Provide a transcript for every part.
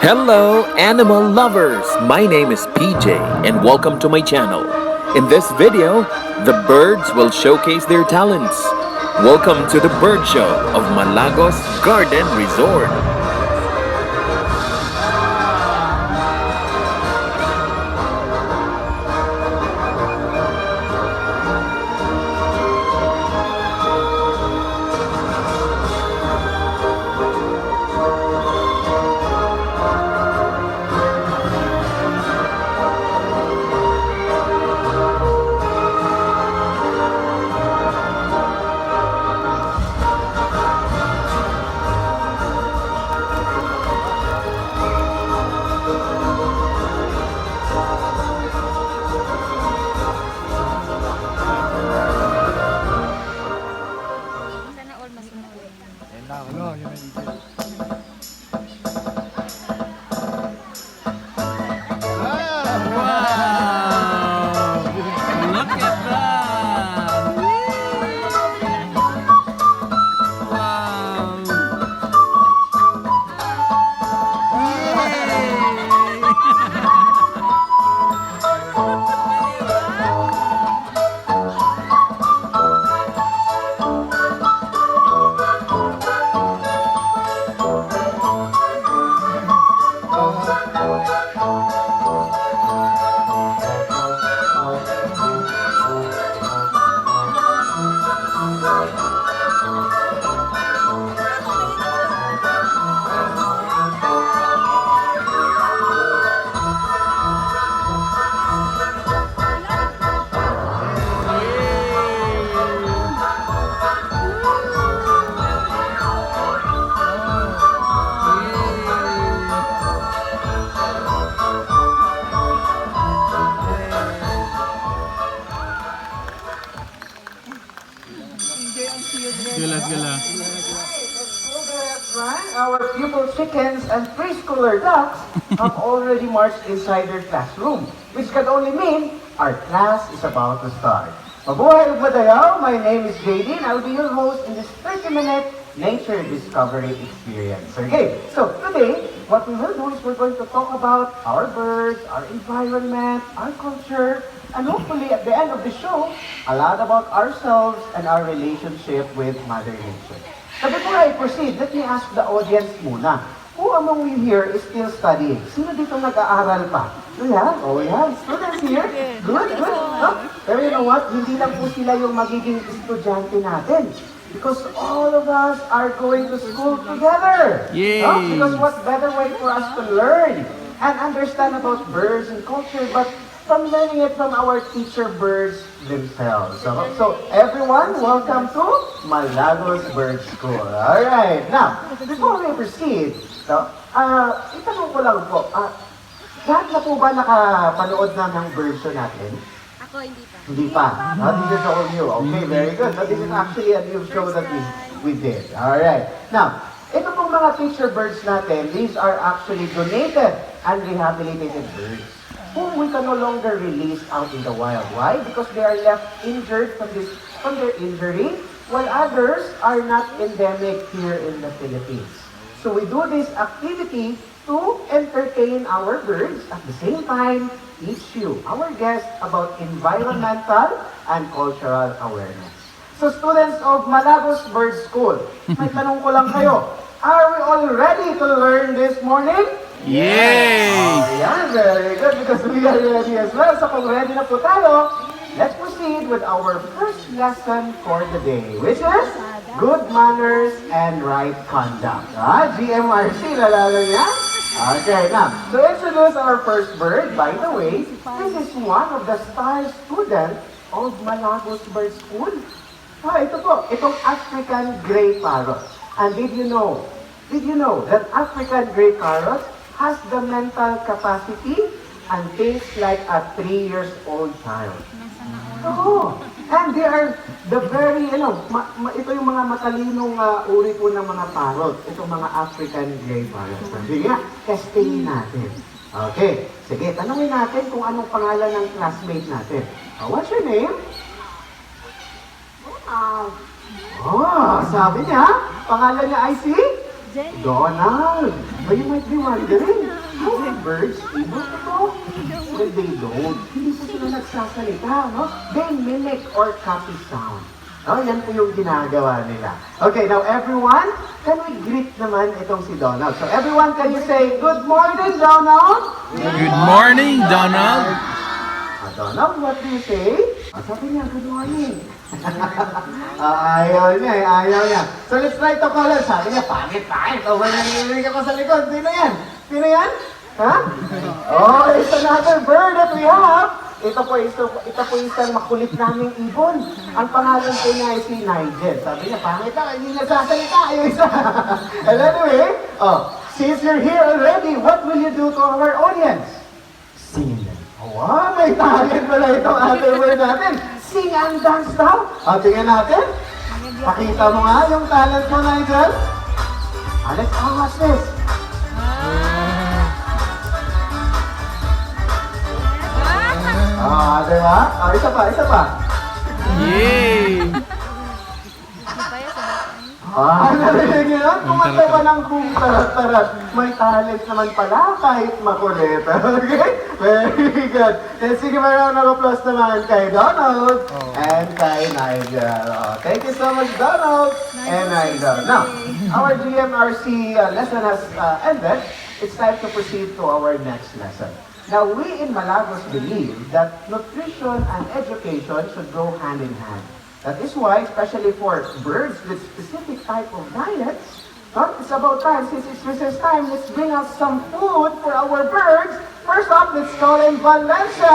Hello, animal lovers! My name is PJ and welcome to my channel. In this video, the birds will showcase their talents. Welcome to the bird show of Malagos Garden Resort. Sana all mas umuwi. Look at that! Wow! Gala-gala. Our pupil chickens and preschooler ducks have already marched inside their classroom, which can only mean our class is about to start. Mabuhay ug madayaw, my name is JD and I'll be your host in this 30-minute nature discovery experience. Okay, so today, what we will do is we're going to talk about our birds, our environment, our culture, and hopefully at the end of the show, a lot about ourselves and our relationship with Mother Nature. So before I proceed, let me ask the audience muna. Who among you here is still studying? Sino dito nag-aaral pa? Oh yeah? Oh yeah? Students here? Good, good. No? Pero you know what? Hindi lang po sila yung magiging estudyante natin. Because all of us are going to school together. Yay! No? Because what better way for us to learn and understand about birds and culture, but from learning it from our teacher birds themselves. So everyone, welcome to Malagos Bird School. Alright, now, before we proceed, no, itanong ko lang po, lahat na po ba nakapanood na ng bird show natin? Ako hindi pa. Hindi pa. This is all new. Okay, very good. So this is actually a new show that we did. Alright. Now, ito pong mga teacher birds natin, these are actually donated and rehabilitated birds whom we can no longer release out in the wild. Why? Because they are left injured from their injury, while others are not endemic here in the Philippines. So we do this activity to entertain our birds, at the same time, teach you, our guests, about environmental and cultural awareness. So students of Malagos Bird School, may tanong ko lang kayo, are we all ready to learn this morning? Yay! Oh, yeah, very good, because we are ready as well. So kung ready na po tayo, let's proceed with our first lesson for the day, which is good manners and right conduct. GMRC, nalala niya? Okay, now, to introduce our first bird, by the way, this is one of the star students of Malagos Bird School. Ito po, itong African Gray Parrot. And did you know that African Gray Parrot has the mental capacity and thinks like a 3-year-old child. Oo. And they are the very, ito yung mga matalinong uri po ng mga parrot. Itong mga African Gray Parrot. Sige nga, testingin natin. Okay. Sige, tanungin natin kung anong pangalan ng classmate natin. What's your name? Sabi niya, pangalan niya ay si? Donald. But you might be wondering, Are birds able to talk? Well, they don't. Hindi po sila nagsasalita, no? They mimic or copy sound. No, yan po yung ginagawa nila. Okay, now everyone, can we greet naman itong si Donald? So everyone, can you say, "Good morning, Donald"? Good morning, Donald. Donald, what do you say? Sabi niya, "Good morning." Ayaw niya eh, ayaw niya. So let's try to call her. Sabi niya, pangit. O, nangyayari ka pa sa likod. Sino yan? Sino yan? Ha? Oh, it's another bird that we have. Ito po isang makulit naming ibon. Ang pangalan po niya ay si Nigel. Sabi niya, pangit lang, hindi nagsasalita. Yung isa. And anyway, since you're here already, what will you do to our audience? Sing them. Wow, may talent pala itong other word natin. Sing and dance daw. Tingnan natin. Pakita mo nga yung talent mo, Nigel. Let's all watch this. Diba? Isa pa. Yay! Narinig niyo yun? Kumanta pa ng kung tarat-tarat. May talent naman pala kahit makulit. Okay? Very good. Let's give a round of applause naman kay Donald and kay Nigel. Thank you so much, Donald and Nigel. Now, our GMRC lesson has ended. It's time to proceed to our next lesson. Now, we in Malagos believe that nutrition and education should go hand in hand. That is why, especially for birds with specific type of diets, it's about time, since it's recess time, let's bring out some food for our birds. First up, let's call in Valencia.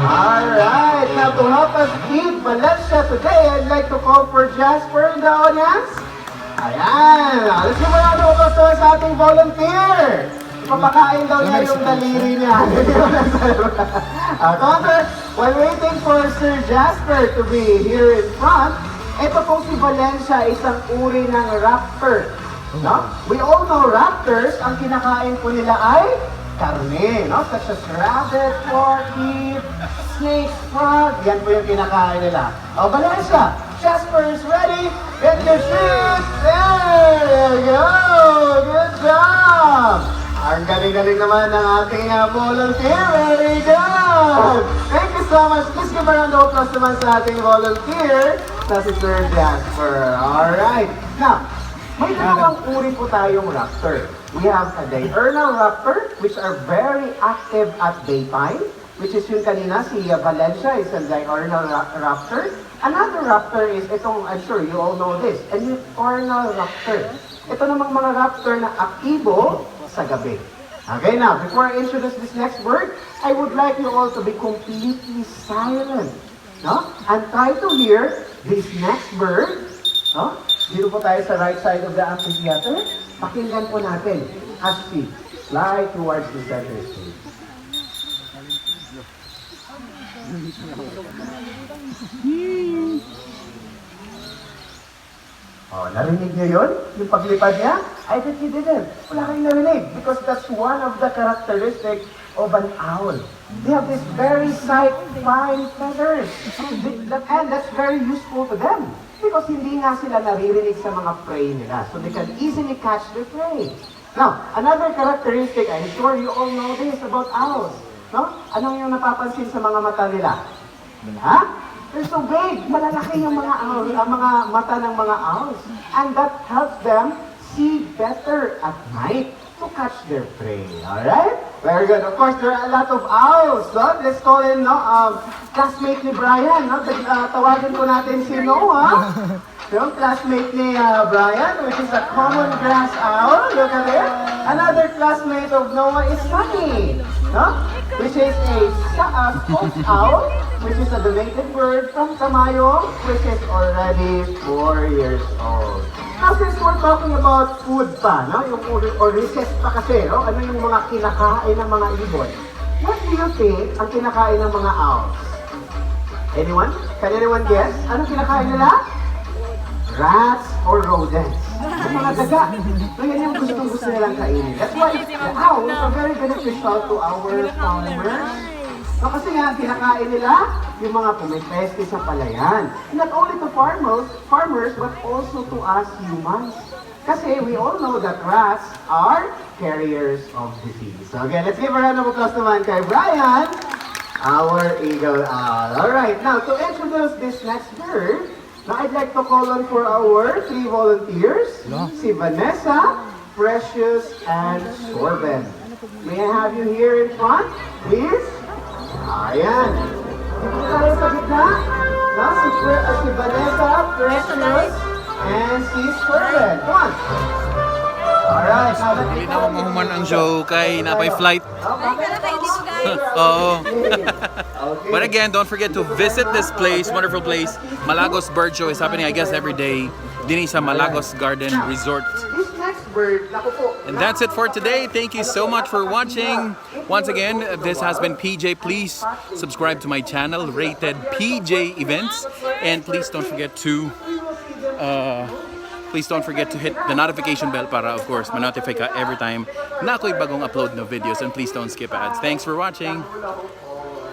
Alright, now to help us eat Valencia today, I'd like to call for Jasper in the audience. Ayan, let's give a round of applause sa ating volunteer. Papakain daw niya yung daliri niya. While waiting for Sir Jasper to be here in front, ito pong si Valencia, isang uri ng raptor. No? We all know raptors, ang kinakain po nila ay karne, no? Such as rabbit, pork, beef, snake, frog, yan po yung kinakain nila. Valencia, Jasper is ready. Get your shoes. There you go. Good job. Ang galing-galing naman ng ating volunteer. Very good. Thank you so much. Please give a round of applause naman sa ating volunteer, sa si Sir Jasper. Alright. Now, may dalawang uri po tayong raptor. We have a diurnal raptor, which are very active at daytime, which is yung kanina, si Valencia is a diurnal raptor. Another raptor is itong, I'm sure you all know this, a nocturnal raptor. Ito namang mga raptor na aktibo sa gabi. Okay, now, before I introduce this next word, I would like you all to be completely silent. No? And try to hear this next word. No? Dito po tayo sa right side of the amphitheater. Pakinggan po natin as we slide towards the center stage. Narinig niyo yun? Yung paglipad niya? I bet you didn't. Wala kayong narinig because that's one of the characteristics of an owl. They have this very fine feathers. And that's very useful to them because hindi nga sila naririnig sa mga prey nila. So they can easily catch their prey. Now, another characteristic, I'm sure you all know this about owls. No? Anong yung napapansin sa mga mata nila? Ha? They're so big. Malalaki yung mga mata ng mga owls. And that helps them see better at night to catch their prey. Alright? Very good. Of course, there are a lot of owls. So, let's call in, classmate ni Brian. Tawagin ko natin si Noah. Yung classmate ni Brian, which is a common grass owl. Look at it. Another classmate of Noah is Sunny. Which is a spoked owl, which is a donated bird from Tamayong, which is already 4 years old. Now, since we're talking about food pa, yung or recess pa kasi, ano yung mga kinakain ng mga ibon? What do you think ang kinakain ng mga owls? Anyone? Can anyone guess? Anong kinakain nila? Rats or rodents. Yung mga daga. So yan yung gusto nilang kainin. That's why the owls are very beneficial to our farmers. So kasi nga, kinakain nila yung mga pumipeste sa palayan. Not only to farmers, but also to us humans. Kasi we all know that rats are carriers of disease. Okay, let's give a round of applause naman kay Brian, our eagle owl. Alright, now to introduce this next bird, now I'd like to call on for our 3 volunteers, si Vanessa, Precious, and Sorben. May I have you here in front, please? Ayan. Dito tayo sa gitna. Now, si Vanessa, Precious, and si Sorben. Come on. Alright, now let's Hindi na mahuman ang show kay napay flight. Oo. But again, don't forget to visit this place, wonderful place. Malagos Bird Show is happening, I guess, every day. Dini sa Malagos Garden Resort. This next bird, naku po. And that's it for today. Thank you so much for watching. Once again, this has been PJ. Please subscribe to my channel, Rated PJ Events. And please don't forget to hit the notification bell para, of course, ma-notify ka every time na ako'y bagong upload na videos. And please don't skip ads. Thanks for watching.